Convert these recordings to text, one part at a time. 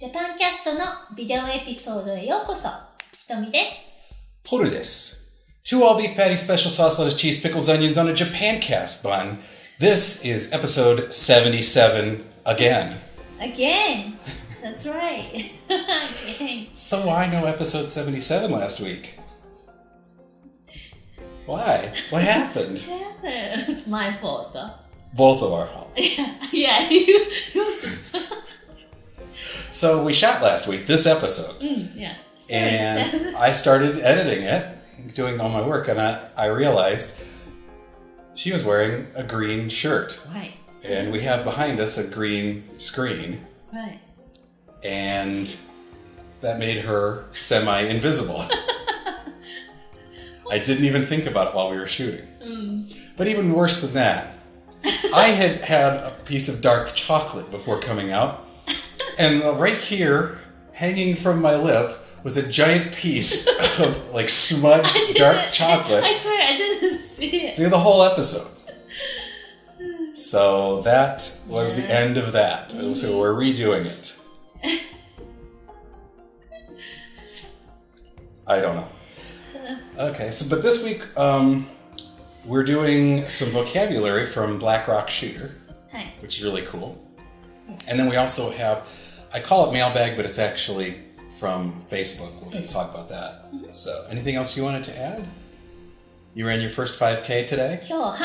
ジャパンキャストのビデオエピソードへようこそ。ひとみです。ポルです。Two all beef patties, special sauce, lettuce, cheese, pickles, onions on a Japancast bun. This is episode 77 again. Again. That's right. Again. So I know episode 77 last week. Why? What happened? It's my fault though. Both of our faults. Yeah. So we shot last week, this episode. Yeah. And I started editing it, doing all my work, and I realized she was wearing a green shirt. Right. And we have behind us a green screen. Right. And that made her semi-invisible. I didn't even think about it while we were shooting. But even worse than that, I had a piece of dark chocolate before coming out. And right here, hanging from my lip, was a giant piece of like smudged dark chocolate. I swear I didn't see it. Through the whole episode. So that was the end of that. So we're redoing it. I don't know. Okay, but this week we're doing some vocabulary from Black Rock Shooter, which is really cool. And then we also have, I call it Mailbag, but it's actually from Facebook. We're going to talk about that. So, anything else you wanted to add? You ran your first 5K today? 今日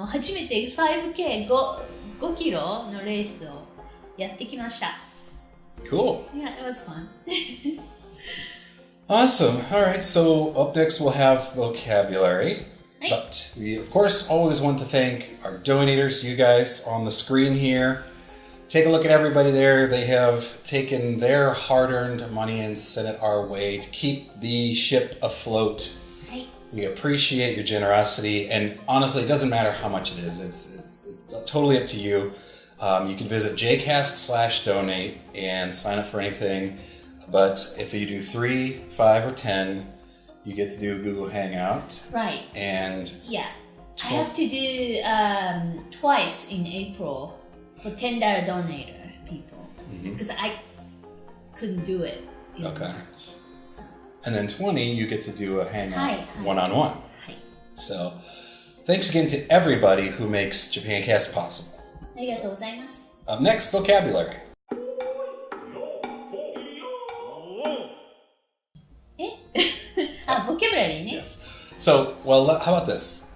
初めて 5K5 キロのレースをやってきました。Cool. Yeah, it was fun. Awesome. All right, so up next we'll have vocabulary. But we, of course, always want to thank our donators, you guys on the screen here. Take a look at everybody there. They have taken their hard-earned money and sent it our way to keep the ship afloat. We appreciate your generosity, and honestly, it doesn't matter how much it is. It's totally up to you. You can visit jcast/donate and sign up for anything. But if you do 3, 5, or 10, you get to do Google Hangout. Right. And yeah, I have to do twice in April for $10 donator people because I couldn't do it in March. So. And then 20, you get to do a Hangout one-on-one. So thanks again to everybody who makes Japancast possible. ありがとうございます。Up next, vocabulary. Vocabulary, yes. So, well, how about this?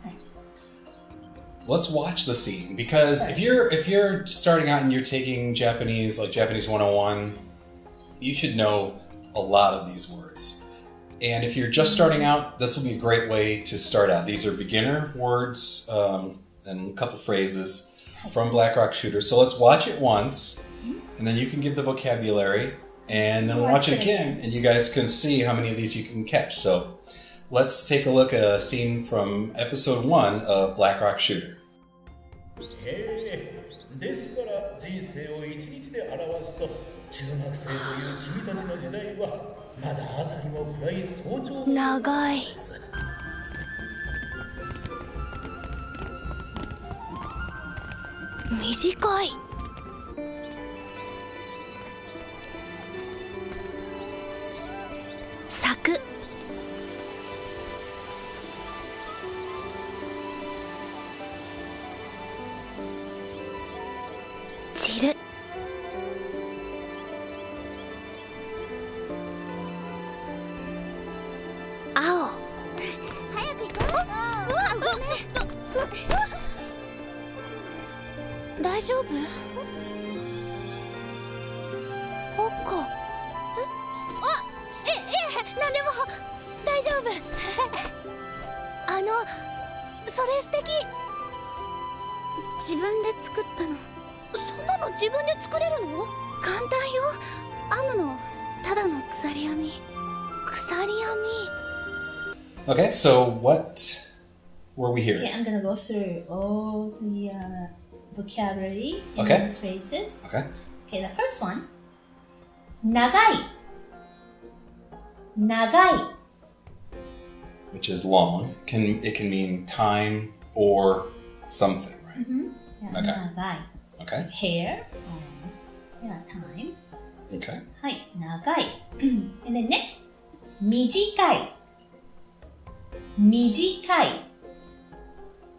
Let's watch the scene, because if you're starting out and you're taking Japanese, like Japanese 101, you should know a lot of these words. And if you're just starting out, this will be a great way to start out. These are beginner words and a couple phrases from Black Rock Shooter. So let's watch it once, and then you can give the vocabulary, and then watch it again, and you guys can see how many of these you can catch. So let's take a look at a scene from episode 1 of Black Rock Shooter. ですから人生を一日で表すと中学生という君たちの時代はまだ辺りも暗い早朝の長い短い咲く散る青早く行こう。うわ、ごめん。大丈夫？赤。なんでも大丈夫。それ素敵。自分で作ったの。そんなの自分で作れるの？簡単よ。編むのただの鎖編み。鎖編み。Okay, so what were we hearing? Okay, I'm gonna go through all the vocabulary and Okay. phrases. Okay. Okay, the first one. 長い。長い。 Which is long. It can mean time or something, right? Yeah, Okay. 長い。 Okay. Hair. Yeah, time. Okay. はい、長い。And then next, 短い。短い。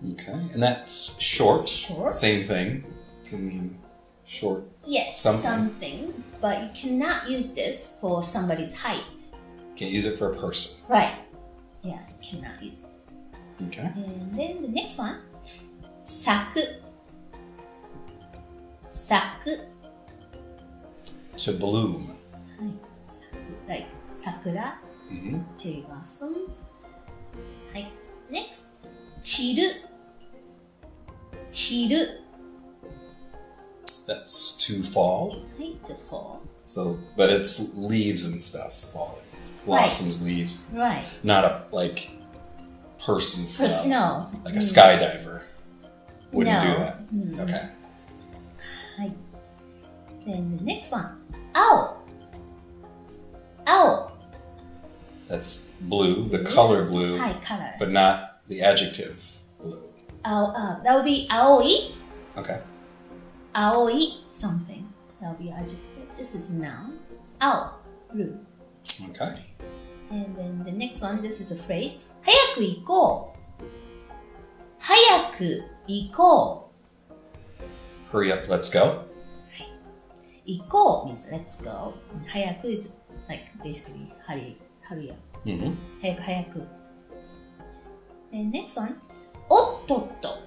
Okay. And that's short. Short. Same thing. Can mean short. Yes, something. But you cannot use this for somebody's height. Can't use it for a person. Right. Yeah, you cannot use it. Okay. And then the next one, 咲く。咲く。 To bloom. はい。咲く。Like 桜。Mm-hmm. Cherry blossoms. はい。Next, 散る。散る。That's to fall. はい。To fall. So, but it's leaves and stuff falling. Blossoms, leaves. Right. Not a, like, person fall. No. Like a skydiver. Wouldn't do that. Okay. はい。Then the next one, 青。青。 That's blue, the color blue. はい、color. But not the adjective blue. 青、that would be 青い。 Okay. 青い something. That would be adjective. This is noun. 青。blue. Okay. And then the next one, this is a phrase. 早く行こう。早く行こう。 Hurry up, let's go. 行こう means let's go. And 早く is like basically hurry up. Mm-hmm. 早く早く。And next one. おっとっと。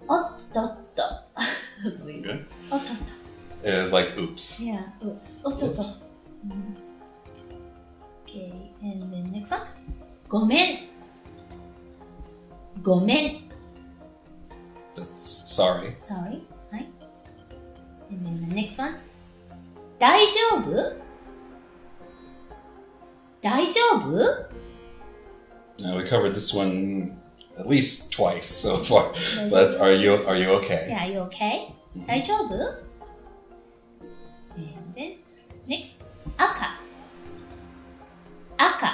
おっとっと。That's weird. Good. おっとっと。 It's like oops. Yeah, oops. おっとっと。Okay, and then next one. ごめん。ごめん。 That's sorry. Sorry. はい。And then the next one. 大丈夫？大丈夫？ Now we covered this one at least twice so far. So that's are you okay? Yeah, are you okay? 大丈夫？ And then next. 赤。赤。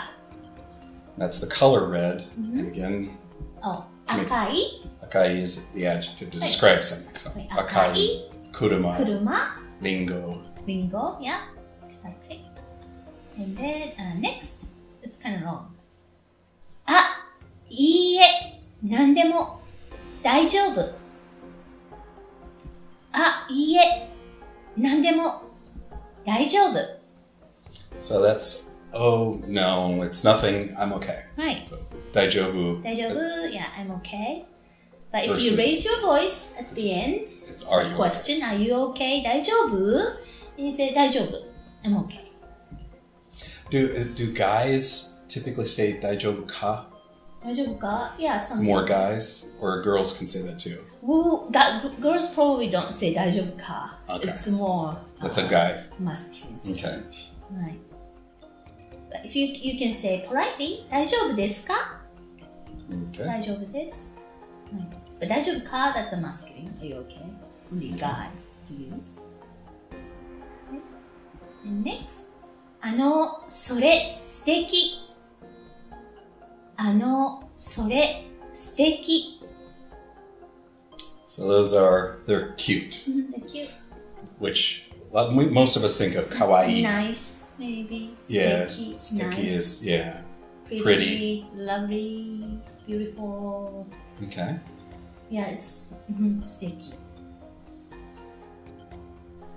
That's the color red. And again, 赤い。 akai is the adjective to describe something. So 赤 akai, い。 kuruma, 車。 bingo. Bingo, yeah, exactly. And then next, it's kind of wrong. あ、いいえ、なんでも大丈夫。あ、いいえ、なんでも大丈夫。 So that's oh no, it's nothing. I'm okay. Right. So daijobu. 大丈夫 Yeah, I'm okay. But if Versus- you raise your voice at the end, It's are you okay? question, are you okay? 大丈夫 And you say 大丈夫 I'm okay. Do guys typically say daijobu ka? 大丈夫か Yeah, some More guys or girls can say that too. Well, girls probably don't say 大丈夫か Okay. It's more That's a guy. masculine Okay. speech. Right. But if you can say politely 大丈夫ですか Okay. 大丈夫です Right. But 大丈夫か That's a masculine. Are you okay? Only guys use. Okay. And next. それ素敵それ素敵 So those are they're cute, They're cute. which most of us think of kawaii. Nice, maybe. Yes, Sticky, sticky nice. is yeah. Pretty, pretty. lovely, beautiful. Okay. Yeah, it's sticky.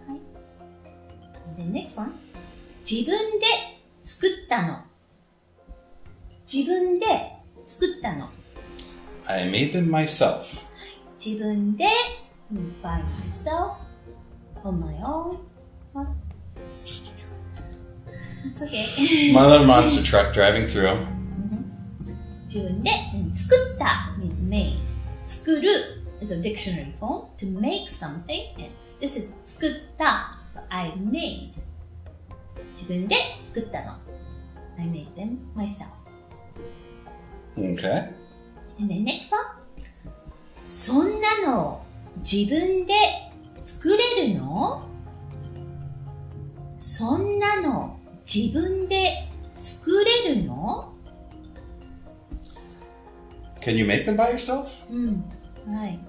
Okay. And the next one. 自分で作ったの。自分で作ったの。 I made them myself. 自分で means by myself, on my own. What? Just It's okay. my little monster truck driving through. 自分で作った means made. 作る is a dictionary form to make something. And this is 作った so I made. 自分で作ったの I made them myself. Okay. And the next one. そんなの自分で作れるのそんなの自分で作れるの Can you make them by yourself? Right.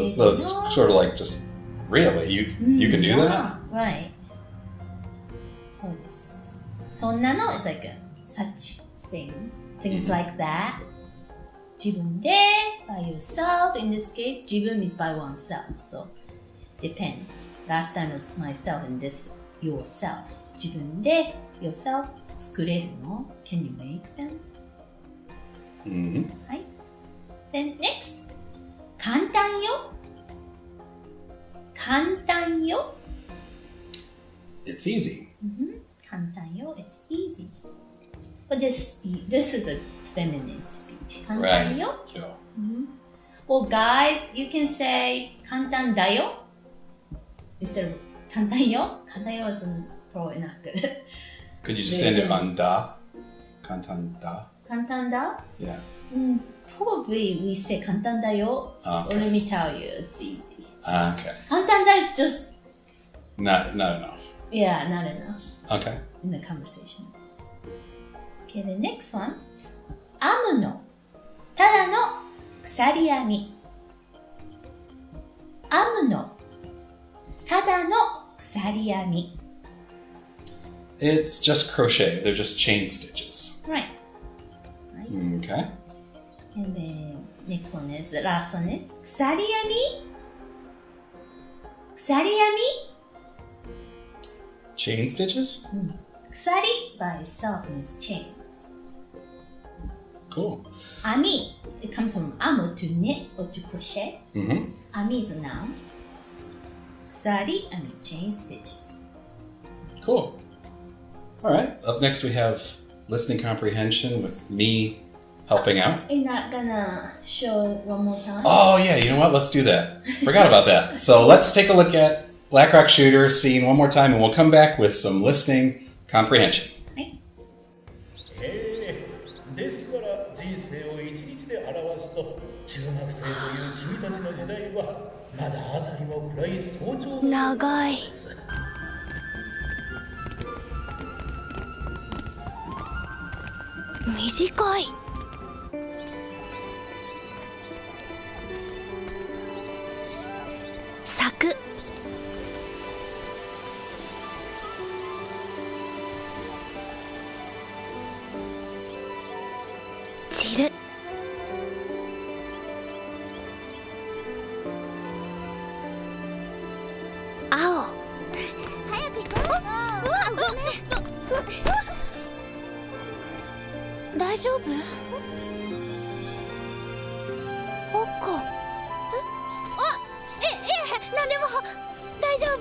So it's sort of like just really you can do that. Right. そんなの is like a such thing. Things like that. 自分で by yourself. In this case, 自分 is by oneself. So, depends. Last time was myself and this yourself. 自分で yourself 作れるの Can you make them? はい。Then next. 簡単よ。簡単よ。It's easy. 簡単よ。It's easy. But this is a feminine speech. 簡単よ。Right. Yeah. Well, guys, you can say 簡単だよ instead of 簡単よ. 簡単よ isn't probably not good. Could you just end it on da? Kantan da? 簡単だ? Yeah. Probably we say 簡単だよ. Okay. Or let me tell you, it's easy. Okay. 簡単だ is just Not enough. yeah, not enough Okay. in the conversation. Okay, the next one. 編むの。ただの鎖編み。編むの。ただの鎖編み。It's just crochet. They're just chain stitches. Right. Okay. And then next one is, the last one is 鎖編み。鎖編み。Chain stitches? 鎖 by itself is chains. Cool. 編み it comes from 編む to knit or to crochet. Mm-hmm. 編み is a noun. 鎖 I mean chain stitches. Cool. All right. Up next we have listening comprehension with me helping out. You're not gonna show one more time? Oh, yeah. You know what? Let's do that. Forgot about that. So let's take a look at Black Rock Shooter scene one more time, and we'll come back with some listening comprehension. ですから人生を一日で表すと中学生という君たちの時代はまだ辺りも暗い早朝の長い。短い。咲く。散る。青。早く行こう。うわ、ごめん。大丈夫？赤。なんでも大丈夫。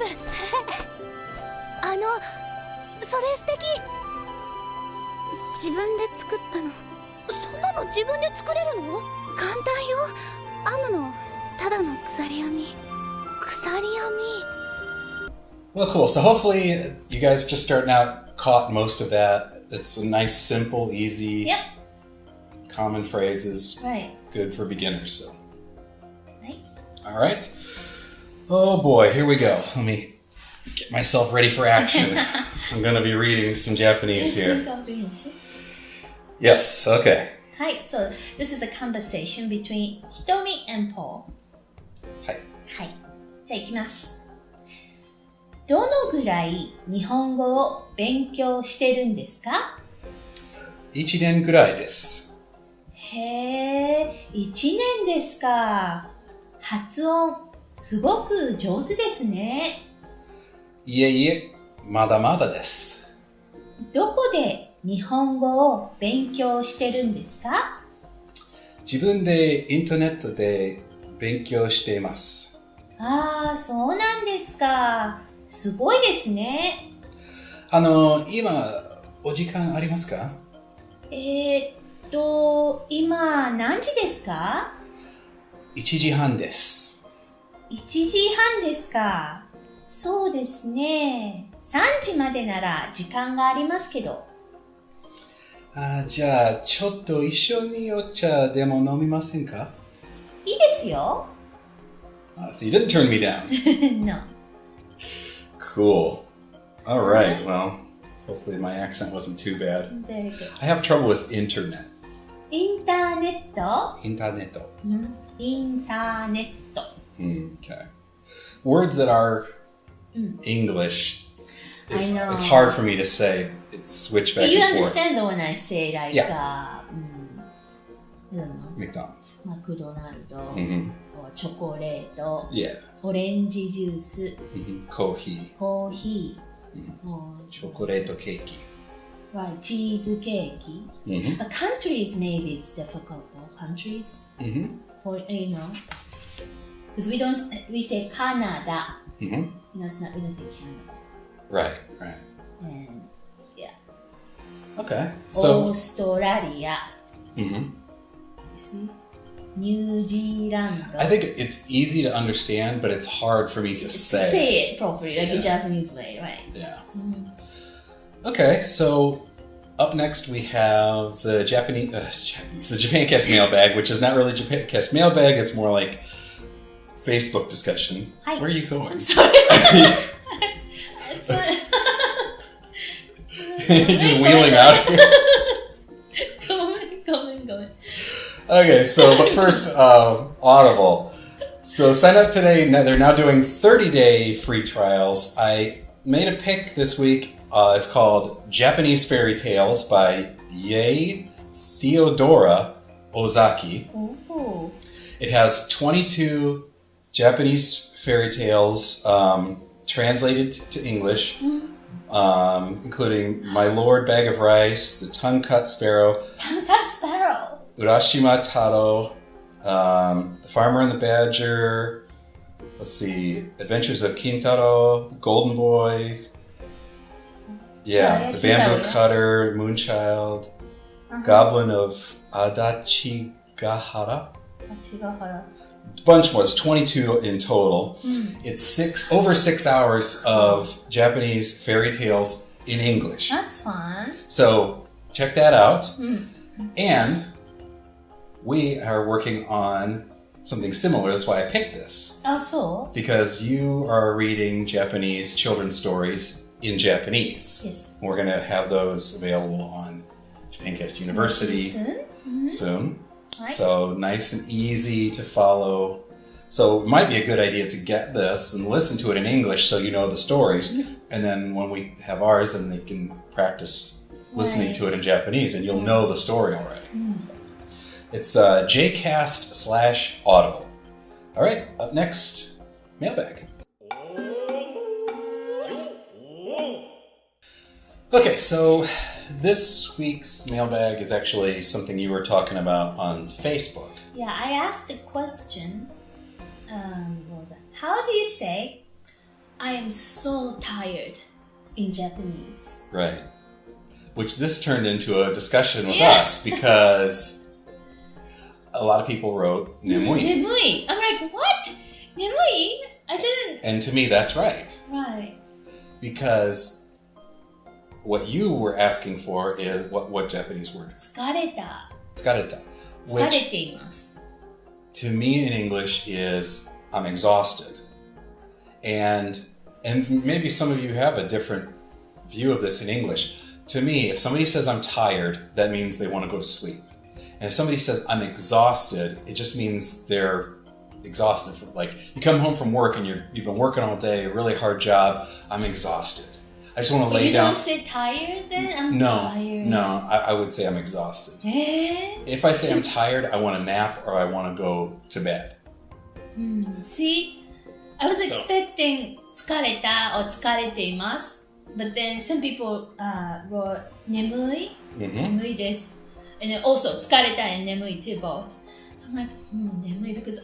それ素敵。自分で作ったの。そんなの自分で作れるの？簡単よ。編むのただの鎖編み。鎖編み。Well, cool. So hopefully you guys just starting out caught most of that. It's a nice, simple, easy, Yep. common phrases. Right. Good for beginners. So. Right. All right. Oh boy, here we go. Let me get myself ready for action. I'm going to be reading some Japanese here. Yes, okay. Hi, so this is a conversation between Hitomi and Paul. はい。はい。じゃあ行きます。どのぐらい日本語を勉強してるんですか1年ぐらいです。へえ、1年ですか。発音、すごく上手ですね。いえいえ、まだまだです。どこで日本語を勉強してるんですか自分でインターネットで勉強しています。ああ、そうなんですか。すごいですね。今、お時間ありますか？今何時ですか？1時半です。1時半ですか。そうですね。3時までなら時間がありますけど。じゃあ、ちょっと一緒にお茶でも飲みませんか？いいですよ。So you didn't turn me down. No. Cool. All right. Well, hopefully my accent wasn't too bad. Very good. I have trouble with internet. インターネット？インターネット。インターネット。Okay. Words that are English is, I know. it's hard for me to say. It's switch back But you and forth. understand when I say like, Yeah. I don't know, McDonald's. マクドナルド、 Mm-hmm. or チョコレート、 Yeah. オレンジジュース、 Mm-hmm. Coffee. コーヒー、 Chocolate cake. right, チーズケーキ。 Mm-hmm. Countries maybe it's difficult though. Countries, Mm-hmm. for because we say Canada. Mm-hmm. It's not, we don't say Canada. Right. And yeah. Okay. So. オーストラリア。 Mm-hmm. You see? ニュージーランド。 I think it's easy to understand, but it's hard for me to say. Say it properly, like Yeah. a Japanese way, right? Yeah. Okay, so up next we have the the Japancast mailbag, which is not really Japancast mailbag, it's more like Facebook discussion. Hi. Where are you going? I'm sorry. You're just wheeling out here. Go on. Okay, so but first, Audible. So sign up today. Now they're now doing 30-day free trials. I made a pick this week. It's called Japanese Fairy Tales by Yae Theodora Ozaki. Oh. It has 22 Japanese fairy tales translated to English, including My Lord Bag of Rice, The Tongue-Cut Sparrow, Tongue-Cut Sparrow. Urashima Taro, The Farmer and the Badger, let's see, Adventures of Kintaro, The Golden Boy, Yeah, The Bamboo Kintaro. Cutter, Moonchild, Goblin of Adachigahara. Bunch more. It's 22 in total. It's over 6 hours of Japanese fairy tales in English. That's fun. So check that out. And we are working on something similar. That's why I picked this. Oh, so? Because you are reading Japanese children's stories in Japanese. Yes. We're going to have those available on Japancast University soon. Right. So nice and easy to follow. So it might be a good idea to get this and listen to it in English so you know the stories. And then when we have ours, then they can practice listening to it in Japanese and you'll know the story already. It's Jcast/Audible. All right, up next, Mailbag. Okay, so this week's mailbag is actually something you were talking about on Facebook. Yeah, I asked the question, what was that? How do you say, I am so tired in Japanese? Right. Which this turned into a discussion with Yeah. us because a lot of people wrote nemui. Nemui. I'm like, what? Nemui? I didn't. And to me, that's right. Right. Because what you were asking for is what Japanese word? 疲れた。 Tsukareta. 疲れ Which ています。 to me in English is I'm exhausted. And maybe some of you have a different view of this in English. To me, if somebody says I'm tired, that means they want to go to sleep. And if somebody says I'm exhausted, it just means they're exhausted. Like you come home from work and you've been working all day, a really hard job. I'm exhausted. I just want to lay You down. don't say tired then? I'm No, tired. no, I would say I'm exhausted. Eh? If I say I'm tired, I want to nap or I want to go to bed. See, I was So- expecting 疲れた or 疲れています. But then some people wrote 眠い 眠いです and then also 疲れた and 眠い too, both. So I'm like, 眠い because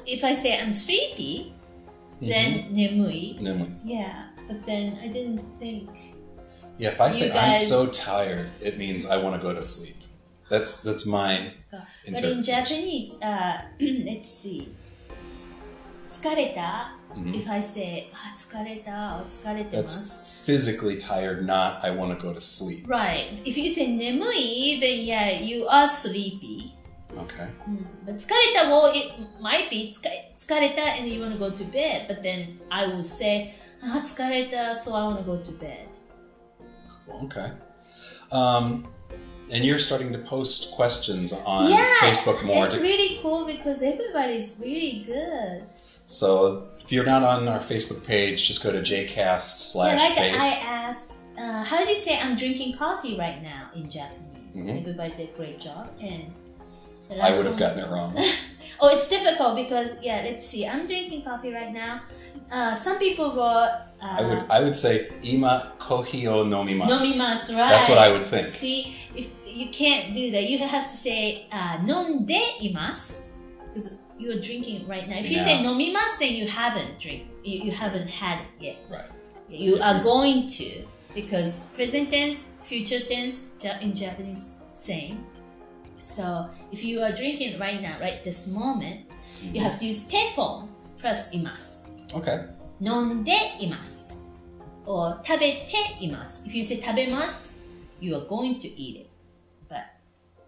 if I say I'm sleepy, then 眠い. Nemui. Yeah, but then I didn't think. Yeah, if I say You I'm guys- so tired, it means I want to go to sleep. That's my But in interpretation. Japanese, let's see. 疲れた if I say 疲れた or 疲れてます. That's physically tired, not I want to go to sleep. Right. If you say 眠い, then yeah, you are sleepy. Okay. But 疲れた, well, it might be 疲れた and you want to go to bed. But then I will say 疲れた, so I want to go to bed. Okay. And you're starting to post questions on Yeah, Facebook more. it's really cool because everybody's really good. So If you're not on our Facebook page, just go to jcast/face. I asked, how do you say I'm drinking coffee right now in Japanese? Everybody did a great job. And I would have gotten it wrong. Oh, it's difficult because, let's see. I'm drinking coffee right now. Some people wrote... I would say, ima kohi o nomimasu. Nomimasu, right. That's what I would think. See, if you can't do that. You have to say, nonde imasu. Because you're drinking right now. If you say nomimasu, then you haven't you haven't had it yet. Right. You are going to. Because present tense, future tense, in Japanese, same. So if you are drinking right now, right this moment, you have to use te form plus imasu. Okay. Nonde imasu. Or tabete imasu. If you say tabemasu, you are going to eat it. But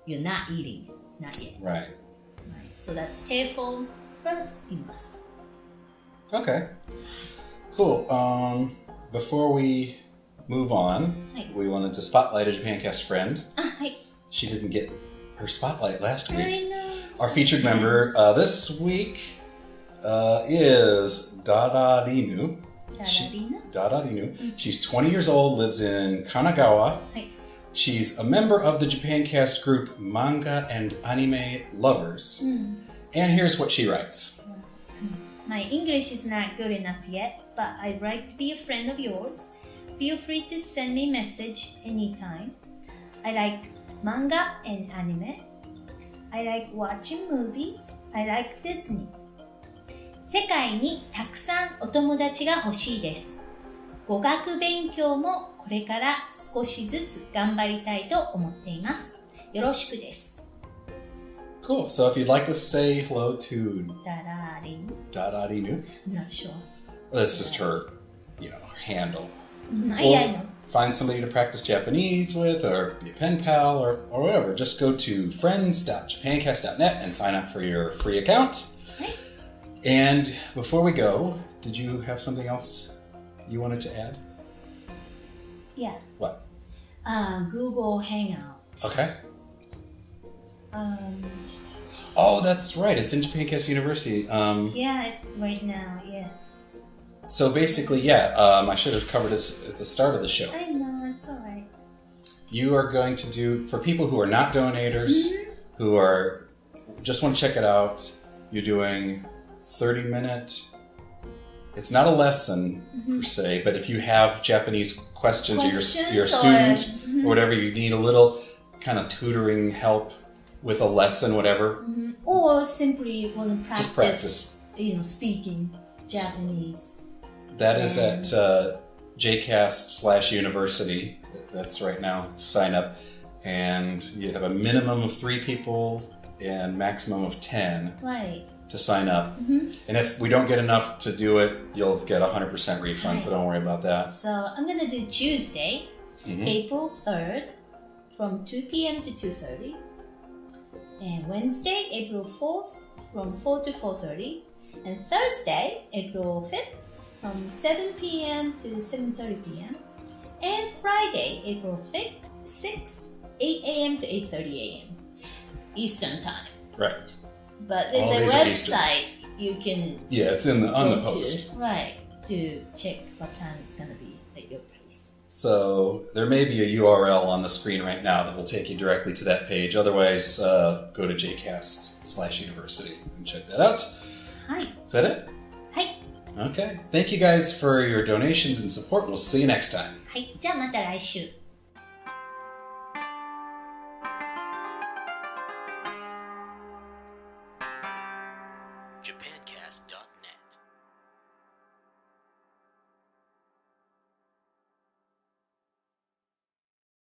you're not eating it. Not yet. Right. So that's te form plus imasu. Okay. Cool. Before we move on, we wanted to spotlight a Japancast friend. She didn't get her spotlight last week. I know. Our featured member this week is Dararinu. Dararinu. She's 20 years old, lives in Kanagawa. She's a member of the Japancast group Manga and Anime Lovers. And here's what she writes. My English is not good enough yet, but I'd like to be a friend of yours. Feel free to send me a message anytime. I like manga and anime. I like watching movies. I like Disney. 世界にたくさんお友達が欲しいです。語学勉強もこれから少しずつ頑張りたいと思っています。よろしくです。Cool. So if you'd like to say hello to Dararinu. I'm not sure. That's just her, handle. I know. Find somebody to practice Japanese with, or be a pen pal, or whatever. Just go to friends.japancast.net and sign up for your free account. Right. And before we go, did you have something else you wanted to add? Yeah. What? Google Hangout. Okay. Oh, that's right. It's in Japancast University. It's right now, yes. So basically, I should have covered this at the start of the show. I know, it's all right. You are going to do, for people who are not donators, who are just want to check it out, you're doing 30-minute. It's not a lesson per se, but if you have Japanese questions or you're a student or whatever, you need a little kind of tutoring help with a lesson, whatever. Or simply want to practice, just practice. Speaking Japanese. That is at jcast/university. That's right now to sign up. And you have a minimum of 3 people and maximum of 10 to sign up. And if we don't get enough to do it, you'll get a 100% refund, so don't worry about that. So I'm going to do Tuesday, April 3rd, from 2 p.m. to 2:30. And Wednesday, April 4th, from 4 to 4:30. And Thursday, April 5th, from 7 p.m. to 7:30 p.m. And Friday, April 6th, 8 a.m. to 8:30 a.m. Eastern Time. Right. But there's a website you can... Yeah, it's on the post. To check what time it's going to be at your place. So there may be a URL on the screen right now that will take you directly to that page. Otherwise, go to jcast/university and check that out. Hi. Is that it? Hi. Okay. Thank you guys for your donations and support. We'll see you next time. はい。じゃあまた来週。Japancast.net